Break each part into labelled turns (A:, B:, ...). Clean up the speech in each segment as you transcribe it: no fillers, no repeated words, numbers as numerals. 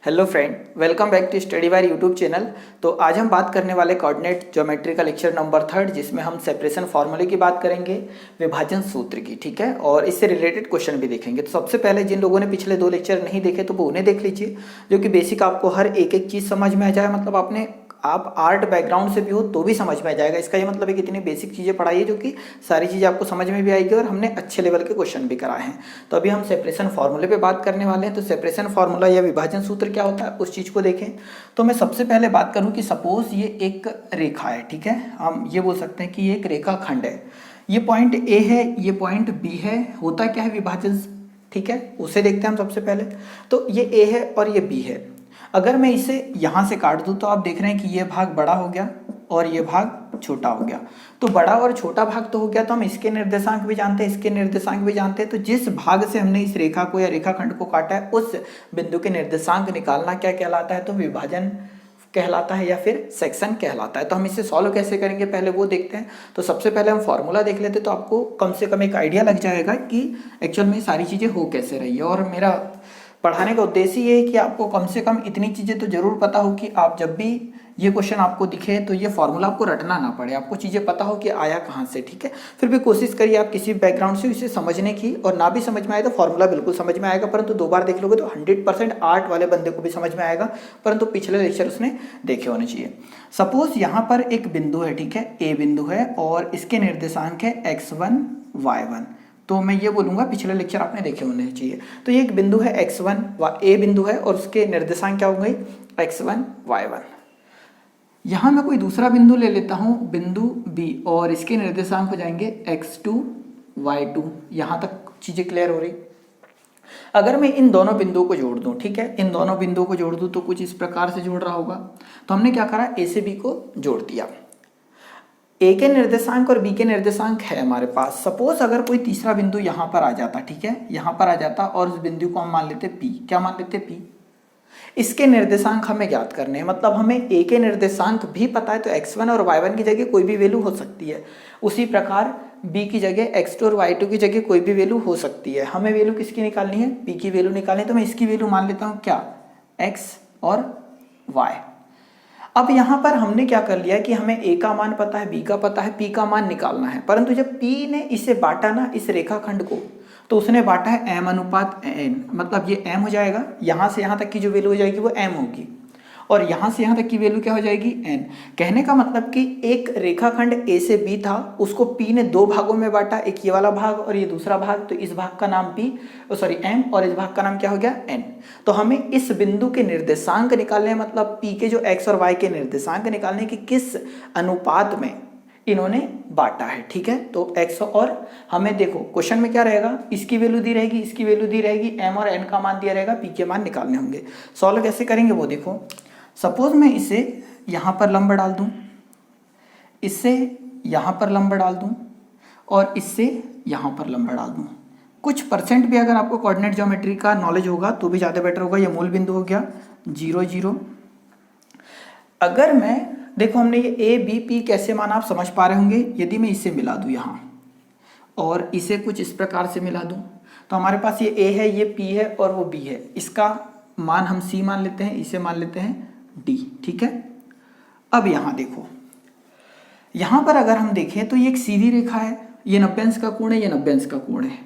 A: Hello friend, welcome back to study wire YouTube channel. तो आज हम बात करने वाले कोऑर्डिनेट ज्योमेट्री का लेक्चर नंबर 3 जिसमें हम सेपरेशन फार्मूले की बात करेंगे, विभाजन सूत्र की, ठीक है। और इससे रिलेटेड क्वेश्चन भी देखेंगे। तो सबसे पहले जिन लोगों ने पिछले 2 लेक्चर नहीं देखे तो वो उन्हें देख लीजिए, जो कि बेसिक आपको हर एक चीज़ समझ में आ जाए। मतलब आप आर्ट बैकग्राउंड से भी हो तो भी समझ में आ जाएगा। इसका ये मतलब है कि इतनी बेसिक चीज़ें पढ़ाई है जो कि सारी चीज़ें आपको समझ में भी आएगी और हमने अच्छे लेवल के क्वेश्चन भी कराए हैं। तो अभी हम सेपरेशन फार्मूले पे बात करने वाले हैं। तो सेपरेशन फार्मूला या विभाजन सूत्र क्या होता है उस चीज़ को देखें। तो मैं सबसे पहले बात करूं कि सपोज ये एक रेखा है, ठीक है। हम ये बोल सकते हैं कि ये एक रेखा खंड है। ये पॉइंट ए है, ये पॉइंट बी है। होता क्या है विभाजन, ठीक है, उसे देखते हैं हम सबसे पहले। तो ये ए है और ये बी है। अगर मैं इसे यहाँ से काट दूँ तो आप देख रहे हैं कि ये भाग बड़ा हो गया और ये भाग छोटा हो गया। तो बड़ा और छोटा भाग तो हो गया, तो हम इसके निर्देशांक भी जानते हैं, इसके निर्देशांक भी जानते हैं। तो जिस भाग से हमने इस रेखा को या रेखाखंड को काटा है उस बिंदु के निर्देशांक निकालना क्या कहलाता है, तो विभाजन कहलाता है या फिर सेक्शन कहलाता है। तो हम इसे सॉल्व कैसे करेंगे पहले वो देखते हैं। तो सबसे पहले हम फॉर्मूला देख लेते हैं, तो आपको कम से कम एक आइडिया लग जाएगा कि एक्चुअल में सारी चीज़ें हो कैसे रही है। और मेरा पढ़ाने का उद्देश्य ये है कि आपको कम से कम इतनी चीज़ें तो जरूर पता हो कि आप जब भी ये क्वेश्चन आपको दिखे तो ये फॉर्मूला आपको रटना ना पड़े, आपको चीज़ें पता हो कि आया कहाँ से, ठीक है। फिर भी कोशिश करिए आप किसी बैकग्राउंड से इसे समझने की, और ना भी समझ में आए तो फॉर्मूला बिल्कुल समझ में आएगा, परंतु 2 बार देख लोगे तो 100% आर्ट वाले बंदे को भी समझ में आएगा, परंतु पिछले लेक्चर उसने देखे होने चाहिए। सपोज यहाँ पर एक बिंदु है, ठीक है, ए बिंदु है और इसके निर्देशांक है x1 y1। तो मैं ये बोलूँगा पिछले लेक्चर आपने देखे होने चाहिए। तो ये एक बिंदु है x1 ए बिंदु है और उसके निर्देशांक क्या हो गई x1 y1। यहाँ मैं कोई दूसरा बिंदु ले लेता हूँ, बिंदु B, और इसके निर्देशांक हो जाएंगे x2 y2। यहाँ तक चीज़ें क्लियर हो रही। अगर मैं इन दोनों बिंदुओं को जोड़ दूँ, ठीक है, इन दोनों बिंदुओं को जोड़ दूँ तो कुछ इस प्रकार से जोड़ रहा होगा। तो हमने क्या करा, ए से B को जोड़ दिया। ए के निर्देशांक और बी के निर्देशांक है हमारे पास। सपोज अगर कोई तीसरा बिंदु यहाँ पर आ जाता, ठीक है, यहाँ पर आ जाता और उस बिंदु को हम मान लेते पी। क्या मान लेते पी। इसके निर्देशांक हमें ज्ञात करने हैं, मतलब हमें ए के निर्देशांक भी पता है, तो x1 और y1 की जगह कोई भी वैल्यू हो सकती है। उसी प्रकार b की जगह x2 और y2 की जगह कोई भी वैल्यू हो सकती है। हमें वैल्यू किसकी निकालनी है, p की वैल्यू निकालनी है। तो मैं इसकी वैल्यू मान लेता हूँ क्या, x और y। अब यहाँ पर हमने क्या कर लिया कि हमें a का मान पता है, b का पता है, p का मान निकालना है। परंतु जब p ने इसे बांटा ना, इस रेखाखंड को, तो उसने बांटा है m अनुपात n, मतलब ये m हो जाएगा। यहाँ से यहाँ तक की जो वैल्यू हो जाएगी वो m होगी, और यहाँ से यहाँ तक की वैल्यू क्या हो जाएगी, n। कहने का मतलब कि एक रेखाखंड a से b था, उसको p ने 2 भागों में बांटा, एक ये वाला भाग और ये दूसरा भाग। तो इस भाग का नाम m और इस भाग का नाम क्या हो गया, n। तो हमें इस बिंदु के निर्देशांक निकालने हैं, मतलब p के जो x और y के निर्देशांक निकालने की किस अनुपात में इन्होंने बांटा है, ठीक है। तो x और हमें देखो क्वेश्चन में क्या रहेगा, इसकी वैल्यू दी रहेगी, इसकी वैल्यू दी रहेगी, m और n का मान दिया रहेगा, p के मान निकालने होंगे। सॉल्व कैसे करेंगे वो देखो। सपोज मैं इसे यहाँ पर लंब डाल दूँ, इससे यहाँ पर लंब डाल दूँ और इससे यहाँ पर लंब डाल दूँ। कुछ परसेंट भी अगर आपको कोऑर्डिनेट ज्योमेट्री का नॉलेज होगा तो भी ज़्यादा बेटर होगा। ये मूल बिंदु हो गया 0 0। अगर मैं देखो, हमने ये ए बी पी कैसे माना आप समझ पा रहे होंगे। यदि मैं इसे मिला दूँ यहाँ और इसे कुछ इस प्रकार से मिला दूँ, तो हमारे पास ये ए है, ये पी है और वो बी है। इसका मान हम सी मान लेते हैं, इसे मान लेते हैं डी, ठीक है। अब यहाँ देखो, यहाँ पर अगर हम देखें तो ये एक सीधी रेखा है, ये 90 अंश का कोण है, ये 90 अंश का कोण है।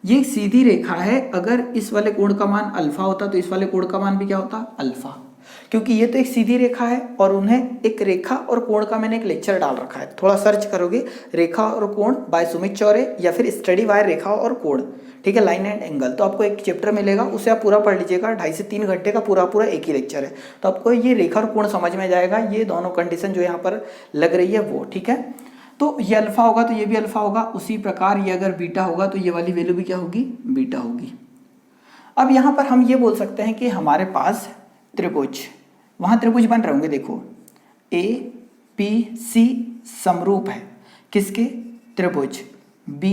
A: ये एक सीधी रेखा है। अगर इस वाले कोण का मान अल्फा होता तो इस वाले कोण का मान भी क्या होता, अल्फा, क्योंकि ये तो एक सीधी रेखा है। और उन्हें एक रेखा और कोण का मैंने एक लेक्चर डाल रखा है, थोड़ा सर्च करोगे, रेखा और कोण बाय सुमित चौरे या फिर स्टडी बाय रेखा और कोण, ठीक है, लाइन एंड एंगल। तो आपको एक चैप्टर मिलेगा, उसे आप पूरा पढ़ लीजिएगा। 2.5 से 3 घंटे का पूरा एक ही लेक्चर है। तो आपको ये रेखा और कोण समझ में जाएगा। ये दोनों कंडीशन जो यहाँ पर लग रही है वो, ठीक है। तो ये अल्फा होगा तो ये भी अल्फा होगा। उसी प्रकार ये अगर बीटा होगा तो ये वाली वैल्यू भी क्या होगी, बीटा होगी। अब यहाँ पर हम ये बोल सकते हैं कि हमारे पास त्रिभुज, वहाँ त्रिभुज बन रहे होंगे। देखो ए पी सी समरूप है किसके, त्रिभुज बी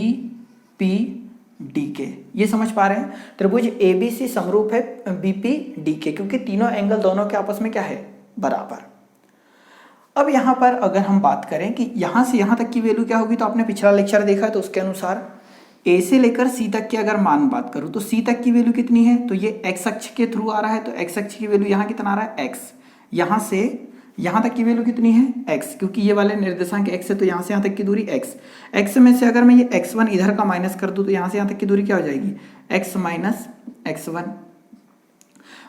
A: पी डी के। ये समझ पा रहे हैं, त्रिभुज ए बी सी समरूप है बी पी डी के, क्योंकि तीनों एंगल दोनों के आपस में क्या है, बराबर। अब यहाँ पर अगर हम बात करें कि यहाँ से यहाँ तक की वैल्यू क्या होगी, तो आपने पिछला लेक्चर देखा है, तो उसके अनुसार ए से लेकर सी तक की अगर मान बात करूँ तो सी तक की वैल्यू कितनी है, तो ये एक्स अक्ष के थ्रू आ रहा है, तो एक्स अक्ष की वैल्यू यहाँ कितना आ रहा है एक्स, यहाँ से यहाँ तक की वैल्यू कितनी है एक्स, क्योंकि ये वाले निर्देशांक एक्स है तो यहाँ से यहाँ तक की दूरी एक्स। एक्स में से अगर मैं ये x1 इधर का माइनस कर दूँ तो यहाँ से यहाँ तक की दूरी क्या हो जाएगी, x माइनस x1।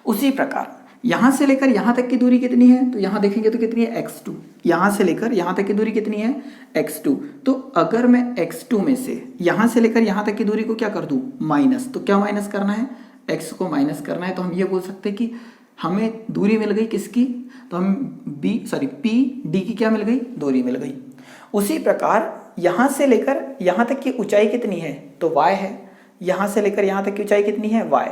A: उसी प्रकार यहाँ से लेकर यहाँ तक की दूरी कितनी है, तो यहाँ देखेंगे तो कितनी है x2, यहाँ से लेकर यहाँ तक की दूरी कितनी है x2। तो अगर मैं x2 में से यहाँ से लेकर यहाँ तक की दूरी को क्या कर दूँ माइनस, तो क्या माइनस करना है, x को माइनस करना है। तो हम ये बोल सकते हैं कि हमें दूरी मिल गई किसकी, तो हम P D की क्या मिल गई, दूरी मिल गई। उसी प्रकार यहाँ से लेकर यहाँ तक की ऊंचाई कितनी है, तो y है, यहाँ से लेकर यहाँ तक की ऊंचाई कितनी है y,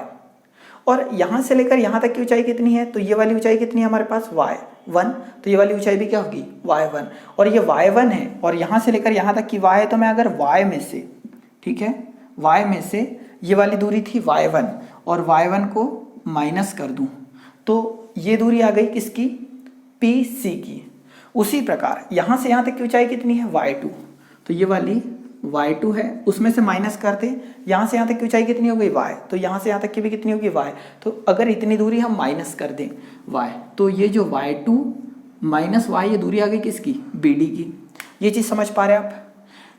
A: और यहाँ से लेकर यहाँ तक की ऊंचाई कितनी है, तो ये वाली ऊंचाई कितनी है हमारे पास y1, तो ये वाली ऊंचाई भी क्या होगी y1, और ये y1 है और यहाँ से लेकर यहाँ तक की y है। तो मैं अगर y में से, ठीक है, y में से ये वाली दूरी थी y1 और y1 को माइनस कर दूँ तो ये दूरी आ गई किसकी, PC की। उसी प्रकार यहाँ से यहाँ तक की ऊंचाई कितनी है y2, तो ये वाली y2 है, उसमें से माइनस करते यहाँ से यहाँ तक की ऊंचाई कितनी हो गई y, तो यहाँ से यहाँ तक की भी कितनी होगी y। तो अगर इतनी दूरी हम माइनस कर दें y, तो ये जो y2 माइनस y ये दूरी आ गई किसकी, BD की। ये चीज़ समझ पा रहे हैं आप।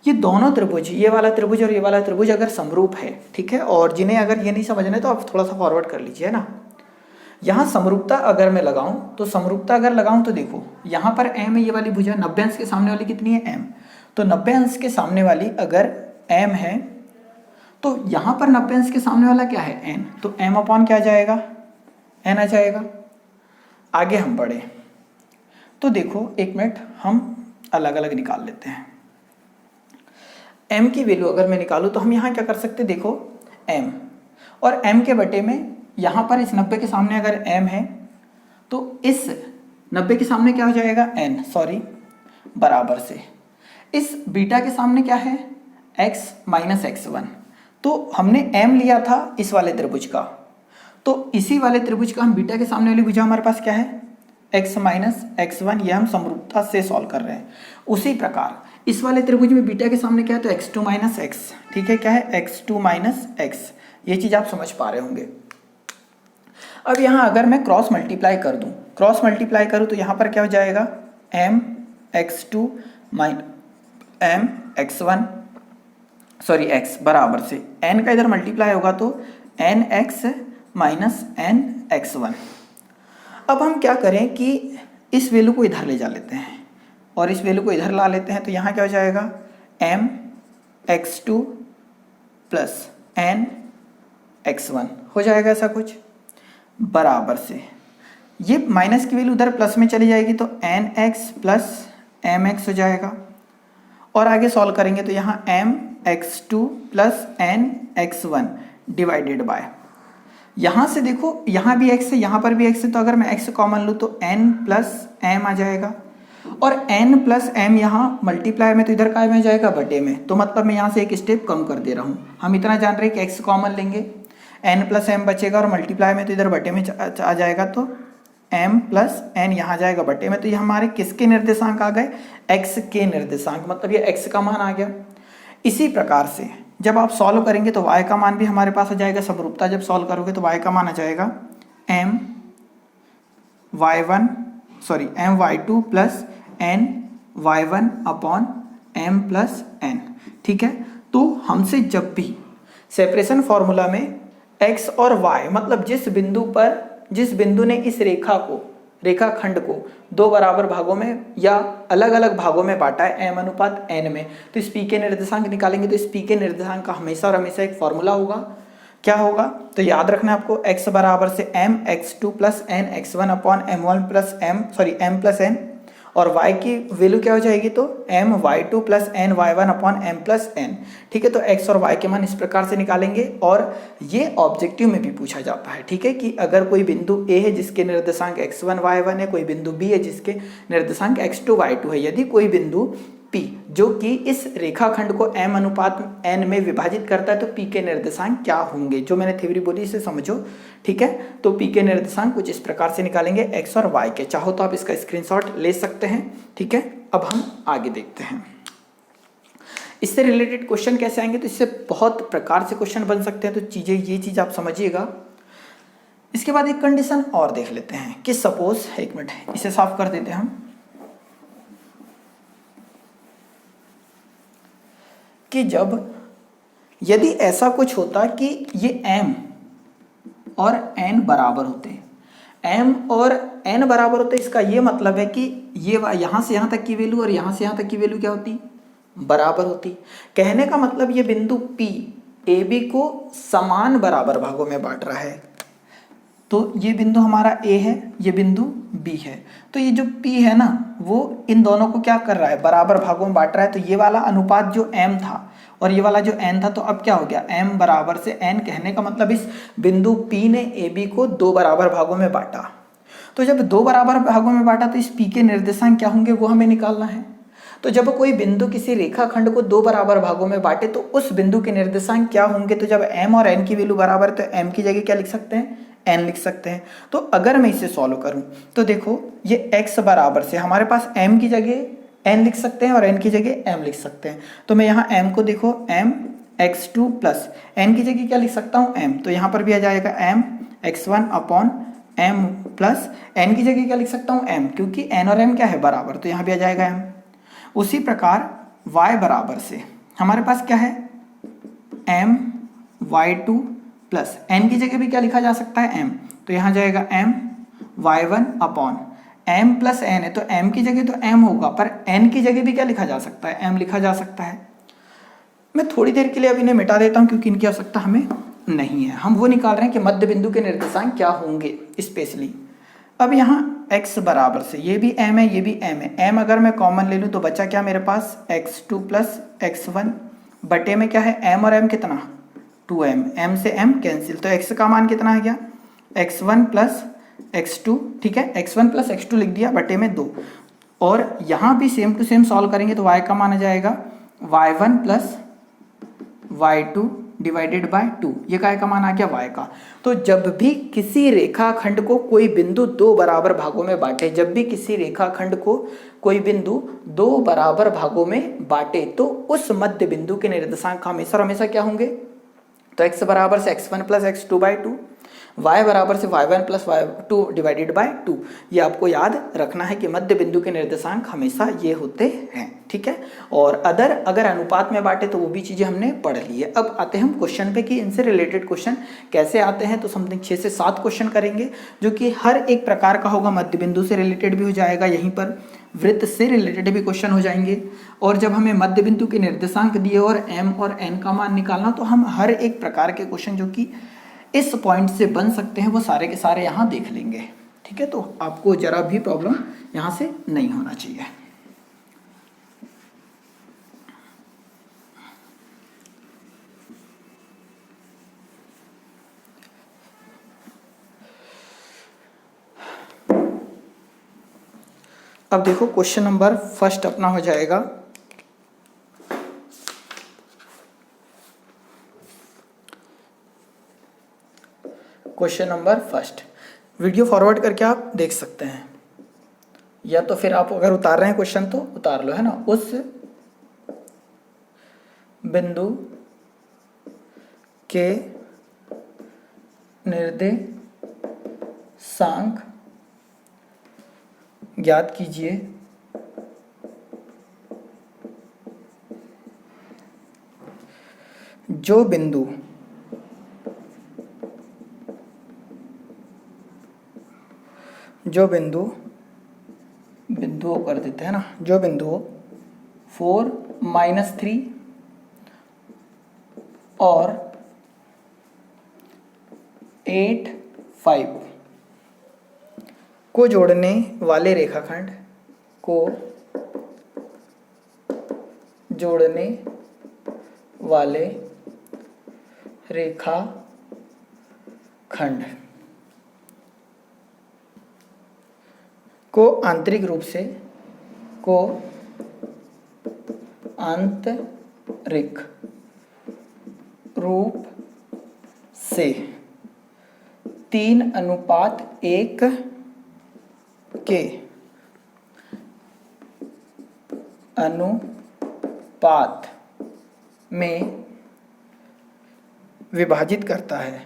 A: ये दोनों त्रिभुज, ये वाला त्रिभुज और ये वाला त्रिभुज अगर समरूप है, ठीक है, और जिन्हें अगर ये नहीं समझना है तो आप थोड़ा सा फॉरवर्ड कर लीजिए ना। यहाँ समरूपता अगर मैं लगाऊं तो समरूपता अगर लगाऊं तो देखो यहाँ पर m है, ये वाली भुजा 90 अंश के सामने वाली कितनी है m, तो 90 अंश के सामने वाली अगर m है तो यहाँ पर 90 अंश के सामने वाला क्या है n, तो m अपॉन क्या आ जाएगा, n आ जाएगा। आगे हम बढ़े तो देखो एक मिनट हम अलग अलग निकाल लेते हैं। m की वैल्यू अगर मैं निकालूँ तो हम यहाँ क्या कर सकते, देखो m और m के बटे में यहाँ पर इस 90 के सामने अगर m है तो इस 90 के सामने क्या हो जाएगा n, बराबर से इस बीटा के सामने क्या है x माइनस x1। तो हमने m लिया था इस वाले त्रिभुज का, तो इसी वाले त्रिभुज का हम बीटा के सामने वाली भुजा हमारे पास क्या है x माइनस x1, ये हम समरूपता से सॉल्व कर रहे हैं। उसी प्रकार इस वाले त्रिभुज में बीटा के सामने क्या है, तो x2 माइनस x, ठीक है, क्या है x2 माइनस x। ये चीज़ आप समझ पा रहे होंगे। अब यहाँ अगर मैं क्रॉस मल्टीप्लाई कर दूँ, क्रॉस मल्टीप्लाई करूँ तो यहाँ पर क्या हो जाएगा m x2 minus m x1 x बराबर से n का इधर मल्टीप्लाई होगा तो nx माइनस n x1। अब हम क्या करें कि इस वैल्यू को इधर ले जा लेते हैं और इस वैल्यू को इधर ला लेते हैं, तो यहाँ क्या हो जाएगा m x2 plus n x1 हो जाएगा ऐसा कुछ, बराबर से ये माइनस की वैल्यू उधर प्लस में चली जाएगी तो nx प्लस mx हो जाएगा। और आगे सॉल्व करेंगे तो यहाँ mx2 plus nx1 divided by, यहाँ से देखो यहाँ भी x है यहाँ पर भी x है, तो अगर मैं x कॉमन लूँ तो n प्लस m आ जाएगा और n प्लस m यहाँ मल्टीप्लाई में तो इधर काय में जाएगा बटे में, तो मतलब मैं यहाँ से एक स्टेप कम कर दे रहा हूँ। हम इतना जान रहे हैं कि x कॉमन लेंगे, n प्लस m बचेगा और मल्टीप्लाई में तो इधर बटे में आ जाएगा, तो m प्लस n यहाँ जाएगा बटे में। तो ये हमारे किसके निर्देशांक आ गए, x के निर्देशांक, मतलब ये x का मान आ गया। इसी प्रकार से जब आप सॉल्व करेंगे तो y का मान भी हमारे पास आ जाएगा। समरूपता जब सॉल्व करोगे तो y का मान आ जाएगा m y2 plus n y1 upon m plus n, ठीक है। तो हमसे जब भी सेपरेशन फॉर्मूला में x और y, मतलब जिस बिंदु ने इस रेखाखंड को दो बराबर भागों में या अलग अलग भागों में बांटा है m अनुपात n में, तो इस p के निर्देशांक निकालेंगे। तो इस p के निर्देशांक का हमेशा और हमेशा एक फॉर्मूला होगा, क्या होगा, तो याद रखना है आपको, x बराबर से m x2 plus n x1 upon m1 plus m plus n, और y की वैल्यू क्या हो जाएगी, तो m y2 plus n y1 upon m plus n, ठीक है। तो x और y के मान इस प्रकार से निकालेंगे और ये ऑब्जेक्टिव में भी पूछा जाता है, ठीक है, कि अगर कोई बिंदु a है जिसके निर्देशांक x1 y1 है, कोई बिंदु b है जिसके निर्देशांक x2 y2 है, यदि कोई बिंदु P जो कि इस रेखाखंड को m अनुपात n में विभाजित करता है तो P के निर्देशांक क्या होंगे, जो मैंने थ्योरी बोली इसे समझो, ठीक है। तो P के निर्देशांक कुछ इस प्रकार से निकालेंगे x और y के, चाहो तो आप इसका स्क्रीनशॉट ले सकते हैं, ठीक है। अब हम आगे देखते हैं। इससे रिलेटेड क्वेश्चन कैसे आएंगे, तो इससे बहुत प्रकार से क्वेश्चन बन सकते हैं, तो ये चीज़ आप समझिएगा। इसके बाद एक कंडीशन और देख लेते हैं कि सपोज, एक मिनट इसे साफ कर देते हैं हम, कि जब यदि ऐसा कुछ होता कि ये m और n बराबर होते, m और n बराबर होते, इसका ये मतलब है कि ये यहाँ से यहाँ तक की वैल्यू और यहाँ से यहाँ तक की वैल्यू क्या होती, बराबर होती। कहने का मतलब ये बिंदु P AB को समान बराबर भागों में बांट रहा है। तो ये बिंदु हमारा A है, ये बिंदु B है, तो ये जो P है ना वो इन दोनों को क्या कर रहा है, बराबर भागों में बांट रहा है। तो ये वाला अनुपात जो m था और ये वाला जो n था, तो अब क्या हो गया, m बराबर से n। कहने का मतलब इस बिंदु P ने AB को 2 बराबर भागों में बांटा। तो जब 2 बराबर भागों में बांटा तो इस P के निर्देशांक क्या होंगे वो हमें निकालना है। तो जब कोई बिंदु किसी रेखाखंड को 2 बराबर भागों में बांटे तो उस बिंदु के निर्देशांक क्या होंगे। तो जब m और n की वैल्यू बराबर है तो m की जगह क्या लिख सकते हैं, n लिख सकते हैं। तो अगर मैं इसे सॉल्व करूं तो देखो ये x बराबर से हमारे पास m की जगह n लिख सकते हैं और n की जगह m लिख सकते हैं। तो मैं यहाँ m को देखो m x2 प्लस n की जगह क्या लिख सकता हूँ m, तो यहाँ पर भी आ जाएगा m x1 upon m plus n की जगह क्या लिख सकता हूँ m, क्योंकि n और m क्या है, बराबर, तो यहाँ भी आ जाएगा m। उसी प्रकार y बराबर से हमारे पास क्या है, m y2 प्लस n की जगह भी क्या लिखा जा सकता है, m, तो यहाँ जाएगा m y1 upon m plus n है तो m की जगह तो m होगा, पर n की जगह भी क्या लिखा जा सकता है, m लिखा जा सकता है। मैं थोड़ी देर के लिए अब इन्हें मिटा देता हूँ क्योंकि इनकी आवश्यकता हमें नहीं है। हम वो निकाल रहे हैं कि मध्य बिंदु के निर्देशांक क्या होंगे स्पेशली। अब यहाँ x बराबर से ये भी m है, ये भी m है, m अगर मैं कॉमन ले लूँ तो बचा क्या मेरे पास, x2 प्लस x1 बटे में क्या है, m और m कितना, 2m, m से m कैंसिल, तो x का मान कितना आ गया, x1 प्लस x2, ठीक है, x1 प्लस x2 लिख दिया बटे में 2। और यहाँ भी सेम टू सेम सॉल्व करेंगे तो y का मान आ जाएगा y1 plus y2 divided by 2, ये काय का मान आ गया, y का। तो जब भी किसी रेखाखंड को कोई बिंदु 2 बराबर भागों में बांटे, जब भी किसी रेखाखंड को कोई बिंदु 2 बराबर भागों में बांटे तो उस मध्य बिंदु के निर्देशांक हमेशा हमेशा क्या होंगे, तो x बराबर से x1 plus x2 by 2, y बराबर से y1 plus y2 divided by 2। ये आपको याद रखना है कि मध्य बिंदु के निर्देशांक हमेशा ये होते हैं, ठीक है। और अगर अनुपात में बांटे तो वो भी चीज़ें हमने पढ़ ली है। अब आते हैं हम क्वेश्चन पे कि इनसे रिलेटेड क्वेश्चन कैसे आते हैं। तो समथिंग 6 से 7 क्वेश्चन करेंगे जो कि हर एक प्रकार का होगा, मध्य बिंदु से रिलेटेड भी हो जाएगा, यहीं पर वृत्त से रिलेटेड भी क्वेश्चन हो जाएंगे। और जब हमें मध्य बिंदु के निर्देशांक दिए और m और n का मान निकालना, तो हम हर एक प्रकार के क्वेश्चन जो कि इस पॉइंट से बन सकते हैं वो सारे के सारे यहाँ देख लेंगे, ठीक है। तो आपको जरा भी प्रॉब्लम यहाँ से नहीं होना चाहिए। अब देखो क्वेश्चन नंबर फर्स्ट अपना हो जाएगा, question number first. Video forward करके आप देख सकते हैं, या तो फिर आप अगर उतार रहे हैं क्वेश्चन तो उतार लो, है ना। उस बिंदु के निर्देशांक ज्ञात कीजिए जो बिंदु बिंदुओं कर देते हैं ना, जो बिंदु 4, -3 और 8, 5 को जोड़ने वाले रेखाखंड को आंतरिक रूप से 3:1 के अनुपात में विभाजित करता है।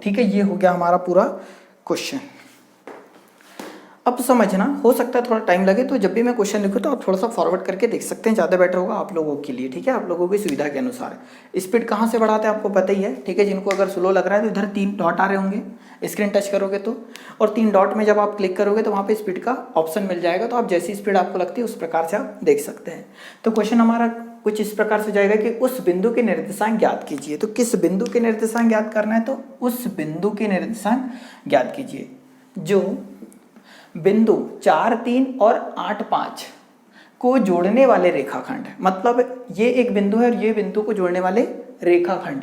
A: ठीक है, ये हो गया हमारा पूरा क्वेश्चन। अब समझना, हो सकता है थोड़ा टाइम लगे, तो जब भी मैं क्वेश्चन लिखूँ तो आप थोड़ा सा फॉरवर्ड करके देख सकते हैं, ज़्यादा बेटर होगा आप लोगों के लिए। ठीक है, आप लोगों की सुविधा के अनुसार। स्पीड कहाँ से बढ़ाते हैं आपको पता ही है। ठीक है, जिनको अगर स्लो लग रहा है तो इधर 3 डॉट आ रहे होंगे, स्क्रीन टच करोगे तो, और 3 डॉट में जब आप क्लिक करोगे तो वहाँ पे स्पीड का ऑप्शन मिल जाएगा, तो आप जैसी स्पीड आपको लगती है उस प्रकार से आप देख सकते हैं। तो क्वेश्चन हमारा कुछ इस प्रकार से जाएगा कि उस बिंदु के निर्देशांक ज्ञात कीजिए। तो किस बिंदु के निर्देशांक ज्ञात करना है, तो उस बिंदु के निर्देशांक ज्ञात कीजिए जो बिंदु 4, 3 और 8, 5 को जोड़ने वाले रेखाखंड, मतलब ये एक बिंदु है और ये बिंदु को जोड़ने वाले रेखाखंड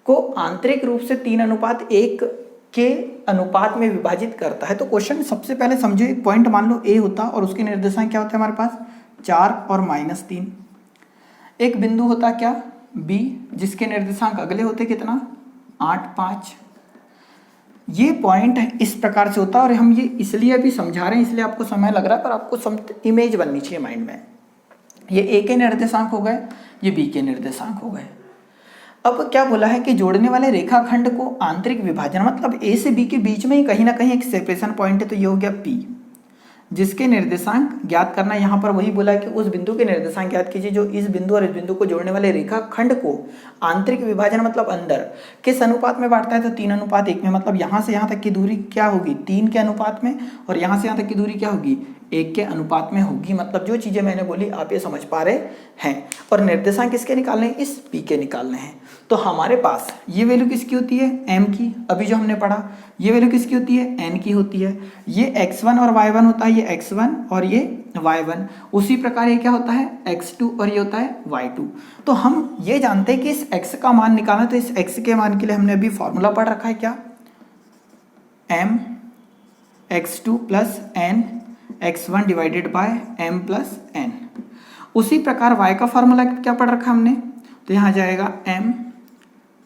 A: को आंतरिक रूप से 3:1 के अनुपात में विभाजित करता है। तो क्वेश्चन सबसे पहले समझो, एक पॉइंट मान लो ए होता और उसके निर्देशांक क्या होते हैं हमारे पास 4 और -3। एक बिंदु होता क्या बी, जिसके निर्देशांक अगले होते कितना 8, 5। ये पॉइंट इस प्रकार से होता है, और हम ये इसलिए अभी समझा रहे हैं, इसलिए आपको समय लग रहा है, पर आपको इमेज बननी चाहिए माइंड में। ये ए के निर्देशांक हो गए, ये बी के निर्देशांक हो गए। अब क्या बोला है कि जोड़ने वाले रेखाखंड को आंतरिक विभाजन, मतलब ए से बी के बीच में ही कहीं ना कहीं एक सेपरेशन पॉइंट है, तो ये हो गया पी, जिसके निर्देशांक ज्ञात करना। यहाँ पर वही बोला है कि उस बिंदु के निर्देशांक ज्ञात कीजिए जो इस बिंदु और इस बिंदु को जोड़ने वाले रेखाखंड को आंतरिक विभाजन मतलब अंदर किस अनुपात में बांटता है, तो 3:1 में। मतलब यहाँ से यहाँ तक की दूरी क्या होगी 3 के अनुपात में, और यहाँ से यहाँ तक की दूरी क्या होगी 1 के अनुपात में होगी। मतलब जो चीजें मैंने बोली आप ये समझ पा रहे हैं। और निर्देशांक किसके निकालने हैं, इस पी के निकालने हैं। तो हमारे पास ये वैल्यू किसकी होती है m की, अभी जो हमने पढ़ा। ये वैल्यू किसकी होती है n की होती है। ये x1 और y1 होता है, ये x1 और ये y1। उसी प्रकार ये क्या होता है x2 और ये होता है y2। तो हम ये जानते हैं कि इस x का मान निकालना, तो इस x के मान के लिए हमने अभी फॉर्मूला पढ़ रखा है क्या, m x2 plus n x1 divided by m plus n। उसी प्रकार y का फॉर्मूला क्या पढ़ रखा हमने, तो यहाँ जाएगा m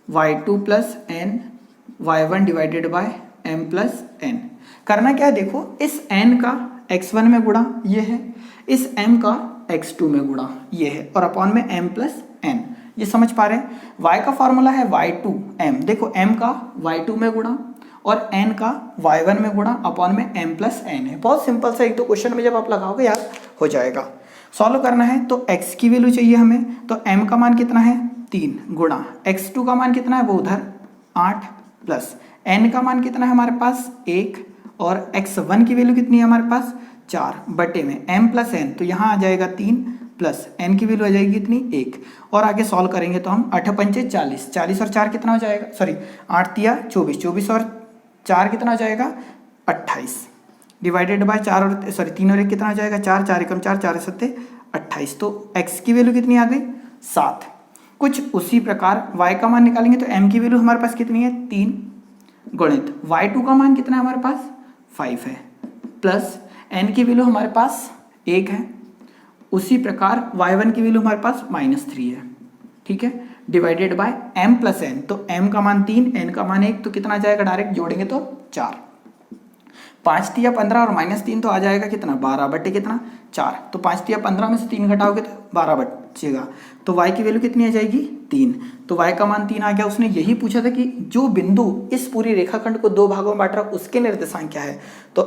A: y2 plus n y1 divided by m plus n। करना क्या है, देखो इस n का x1 में गुणा ये है, इस m का x2 में गुणा ये है, और अपॉन में m प्लस n। ये समझ पा रहे हैं। y का फॉर्मूला है y2 m, देखो m का y2 में गुणा और n का y1 में गुणा, अपॉन में m प्लस n है। बहुत सिंपल सा, एक तो क्वेश्चन में जब आप लगाओगे याद हो जाएगा। सॉल्व करना है तो x की वैल्यू चाहिए हमें, तो m का मान कितना है 3 गुणा x2 का मान कितना है वो उधर 8 प्लस n का मान कितना है हमारे पास 1, और x1 की वैल्यू कितनी है हमारे पास 4 बटे में m प्लस n, तो यहाँ आ जाएगा 3 प्लस n की वैल्यू आ जाएगी कितनी 1। और आगे सॉल्व करेंगे तो हम 8 पंचे 40, 40 और 4 कितना हो जाएगा, सॉरी 8 तिया 24, 24 और 4 कितना हो जाएगा 28, डिवाइडेड बाय 4 और सॉरी 3 और 1 कितना हो जाएगा 4, 4 एकम 4, 4 सत्ते 28। तो x की वैल्यू कितनी आ गई 7। कुछ उसी प्रकार y का मान निकालेंगे तो m की वैल्यू हमारे पास कितनी है 3 गुणित y2 का मान कितना है हमारे पास 5 है, प्लस n की वैल्यू हमारे पास 1 है। उसी प्रकार y1 की वैल्यू हमारे पास -3 है, ठीक है, divided by m plus n। तो m का मान 3, n का मान 1, तो कितना आ जाएगा, डायरेक्ट जोड़ेंगे तो 4। 5 तिया 15 और -3 तो आ जाएगा कितना 12 बटे कितना 4। तो 5 तिया 15 में से 3 घटाओगे तो 12 बचेगा। तो y की वैल्यू कितनी आ जाएगी 3। तो y का मान 3 आ गया। उसने यही पूछा था कि जो बिंदु इस पूरी रेखाखंड को 2 भागों में बांट रहा है उसके निर्देशांक क्या है। तो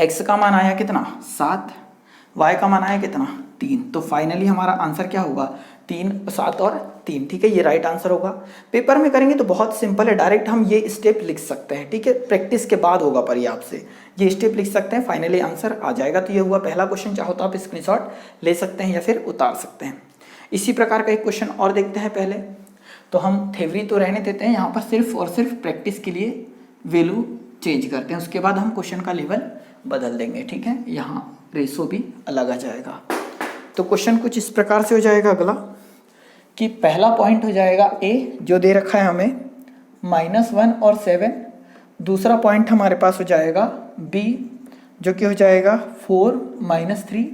A: x का मान आया कितना 7, y का मान आया कितना 3। तो फाइनली हमारा आंसर क्या होगा 3, 7 और 3, ठीक है, ये राइट आंसर होगा। पेपर में करेंगे तो बहुत सिंपल है, डायरेक्ट हम ये स्टेप लिख सकते हैं, ठीक है, प्रैक्टिस के बाद होगा पर ये आपसे ये स्टेप लिख सकते हैं, फाइनली आंसर आ जाएगा। तो ये हुआ पहला क्वेश्चन, चाहो तो आप स्क्रीनशॉट ले सकते हैं या फिर उतार सकते हैं। इसी प्रकार का एक क्वेश्चन और देखते हैं। पहले तो हम थ्योरी तो रहने देते हैं, यहाँ पर सिर्फ और सिर्फ प्रैक्टिस के लिए वैल्यू चेंज करते हैं, उसके बाद हम क्वेश्चन का लेवल बदल देंगे, ठीक है, यहाँ रेशो भी अलग आ जाएगा। तो क्वेश्चन कुछ इस प्रकार से हो जाएगा अगला, कि पहला पॉइंट हो जाएगा ए जो दे रखा है हमें -1 और 7। दूसरा पॉइंट हमारे पास हो जाएगा बी जो कि हो जाएगा 4 -3।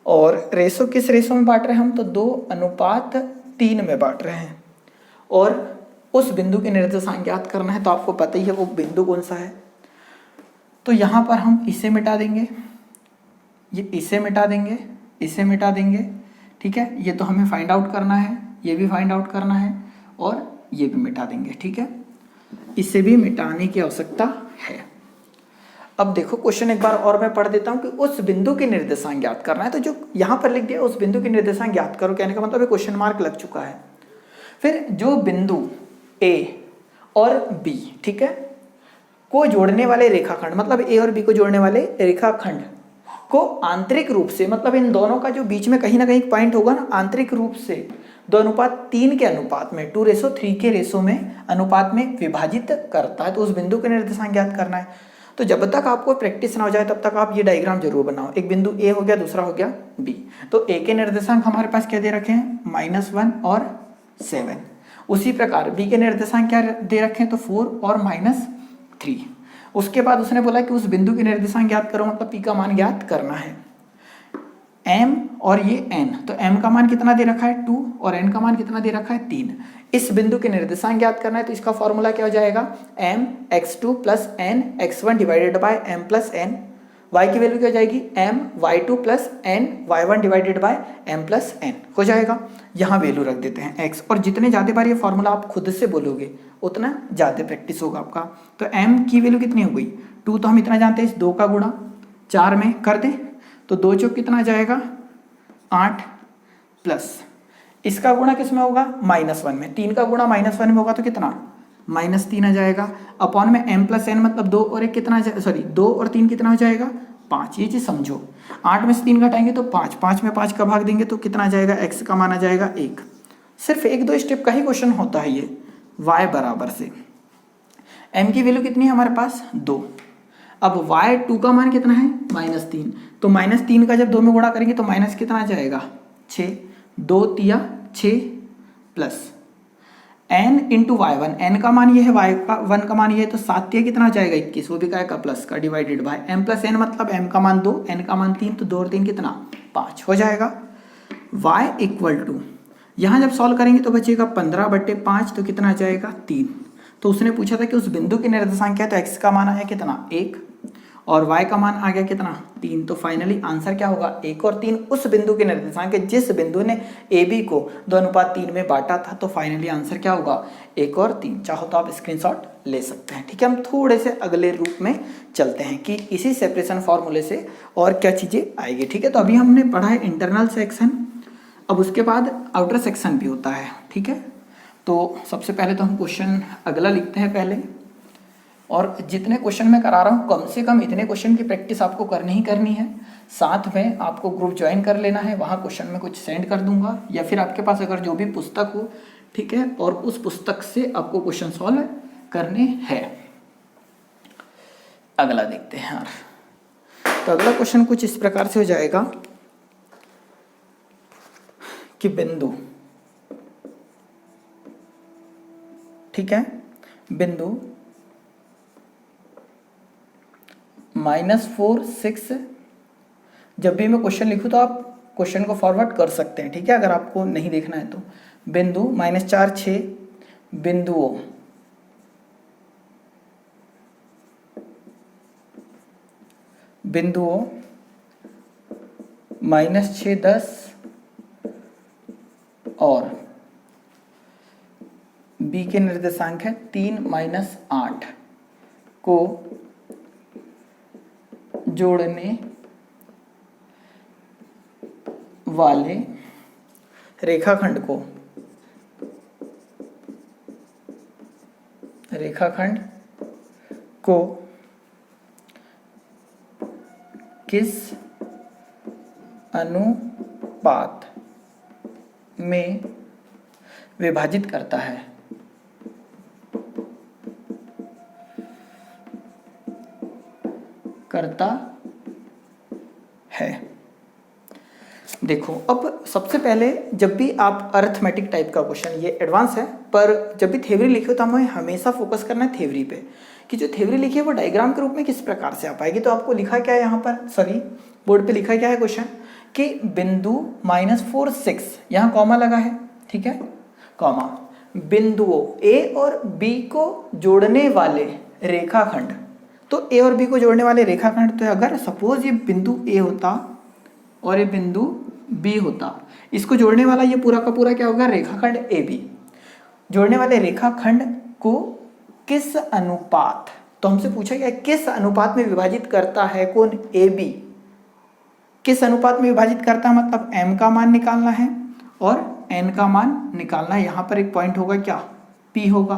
A: और रेशो किस रेशो में बांट रहे हैं हम, तो 2:3 में बांट रहे हैं। और उस बिंदु के निर्देशांक ज्ञात करना है, तो आपको पता ही है वो बिंदु कौन सा है। तो यहाँ पर हम इसे मिटा देंगे, ये इसे मिटा देंगे, इसे मिटा देंगे, ठीक है। ये तो हमें फाइंड आउट करना है, ये भी फाइंड आउट करना है और ये भी मिटा देंगे, ठीक है। इसे भी मिटाने की आवश्यकता है। अब देखो क्वेश्चन एक बार और मैं पढ़ देता हूँ कि उस बिंदु के निर्देशांक ज्ञात करना है। तो जो यहाँ पर लिख दिया उस बिंदु के निर्देशांक ज्ञात करो, कहने का मतलब क्वेश्चन मार्क लग चुका है। फिर जो बिंदु A और B, ठीक है, को जोड़ने वाले रेखाखंड, मतलब A और B को जोड़ने वाले रेखाखंड को आंतरिक रूप से, मतलब इन दोनों का जो बीच में कहीं ना कहीं पॉइंट होगा ना, आंतरिक रूप से 2:3 के अनुपात में, 2:3 के रेशो में अनुपात में विभाजित करता है। तो उस बिंदु के निर्देशांक ज्ञात करना है। तो जब तक आपको प्रैक्टिस ना हो जाए तब तक आप ये डायग्राम जरूर बनाओ। एक बिंदु A हो गया, दूसरा हो गया B। तो A के निर्देशांक हमारे पास क्या दे रखे हैं, -1 और 7। उसी प्रकार B के निर्देशांक क्या दे रखे हैं, तो 4 और -3। उसके बाद उसने बोला कि उस बिंदु के निर्देशांक ज्ञात करो, मतलब P का मान ज्ञात करना है। M और ये N, तो M का मान कितना दे रखा है 2 और N का मान कितना दे रखा है 3। इस बिंदु के निर्देशांक ज्ञात करना है, तो इसका फॉर्मूला क्या हो जाएगा, mx2 + nx1 divided by m + n। y की वैल्यू क्या हो जाएगी, my2 + ny1 divided by m + n हो जाएगा। यहाँ वैल्यू रख देते हैं x, और जितने ज़्यादा बार ये फॉर्मूला आप खुद से बोलोगे उतना ज़्यादा प्रैक्टिस होगा आपका। तो m की वैल्यू कितनी हो गई, 2 तो हम इतना जानते हैं, इस 2 का गुणा 4 में कर दें तो 2 चौक कितना आ जाएगा 8, प्लस इसका गुणा किस में होगा, -1 में। 3 का गुणा -1 में होगा तो कितना, -3 आ जाएगा। अपॉन में m + n, मतलब 2 और 1 कितना, सॉरी 2 और 3 कितना हो जाएगा 5। ये चीज़ समझो, 8 में से 3 घटाएंगे तो 5, 5 में 5 का भाग देंगे तो कितना आ जाएगा, x का मान आ जाएगा 1। सिर्फ 1-2 स्टेप का ही क्वेश्चन होता है ये। y बराबर से m की वैल्यू कितनी है हमारे पास 2। अब y2 का मान कितना है -3, तो -3 का जब 2 में गुणा करेंगे तो माइनस कितना आ जाएगा 6, 2 तिया 6, plus n into y1, n का मान ये है, y1 का मान ये है, तो 7 तिया कितना आ जाएगा 21, वो भी क्या का प्लस का, डिवाइडेड बाय m + n, मतलब m का मान 2, n का मान 3, तो 2 और 3 कितना 5 हो जाएगा। y = यहाँ जब सॉल्व करेंगे तो बचेगा 15/5, तो कितना आ जाएगा 3। तो उसने पूछा था कि उस बिंदु के निर्देशांक क्या है, तो x का मान आया कितना 1 और y का मान आ गया कितना 3। तो फाइनली आंसर क्या होगा, 1 और 3 उस बिंदु के निर्देशांक है जिस बिंदु ने AB को 2:3 में बांटा था। तो फाइनली आंसर क्या होगा 1 और 3। चाहो तो आप स्क्रीनशॉट ले सकते हैं, ठीक है। हम थोड़े से अगले रूप में चलते हैं कि इसी सेपरेशन फॉर्मूले से और क्या चीज़ें आएगी, ठीक है। तो अभी हमने पढ़ा है इंटरनल सेक्शन, अब उसके बाद आउटर सेक्शन भी होता है, ठीक है। तो सबसे पहले तो हम क्वेश्चन अगला लिखते हैं पहले, और जितने क्वेश्चन मैं करा रहा हूँ कम से कम इतने क्वेश्चन की प्रैक्टिस आपको करनी ही करनी है। साथ में आपको ग्रुप ज्वाइन कर लेना है, वहाँ क्वेश्चन में कुछ सेंड कर दूंगा, या फिर आपके पास अगर जो भी पुस्तक हो, ठीक है, और उस पुस्तक से आपको क्वेश्चन सॉल्व करने हैं। अगला देखते हैं यार। तो अगला क्वेश्चन कुछ इस प्रकार से हो जाएगा कि बिंदु, ठीक है, बिंदु -4, 6, जब भी मैं क्वेश्चन लिखूँ तो आप क्वेश्चन को फॉरवर्ड कर सकते हैं, ठीक है, अगर आपको नहीं देखना है तो। बिंदु -4, 6 बिंदुओं -6, 10 और B के निर्देशांक है 3, -8 को जोड़ने वाले रेखाखंड को किस अनुपात में विभाजित करता है। देखो, अब सबसे पहले जब भी आप अरिथमेटिक टाइप का क्वेश्चन, ये एडवांस है, पर जब भी थ्योरी लिखे तो हमें हमेशा फोकस करना है थ्योरी पे, कि जो थ्योरी लिखी है वो डायग्राम के रूप में किस प्रकार से आ पाएगी। तो आपको लिखा क्या है यहाँ पर, सॉरी बोर्ड पे लिखा क्या है क्वेश्चन, कि बिंदु -4, 6, यहाँ कॉमा लगा है, ठीक है, कॉमा, बिंदुओं A और B को जोड़ने वाले रेखाखंड, तो ए और बी को जोड़ने वाले रेखाखंड, तो अगर सपोज ये बिंदु ए होता और ये बिंदु बी होता, इसको जोड़ने वाला ये पूरा का पूरा क्या होगा, रेखाखंड ए बी। जोड़ने वाले रेखाखंड को किस अनुपात, तो हमसे पूछा गया किस अनुपात में विभाजित करता है कौन, ए बी। किस अनुपात में विभाजित करता है मतलब m का मान निकालना है और n का मान निकालना है। यहाँ पर एक पॉइंट होगा क्या, p होगा।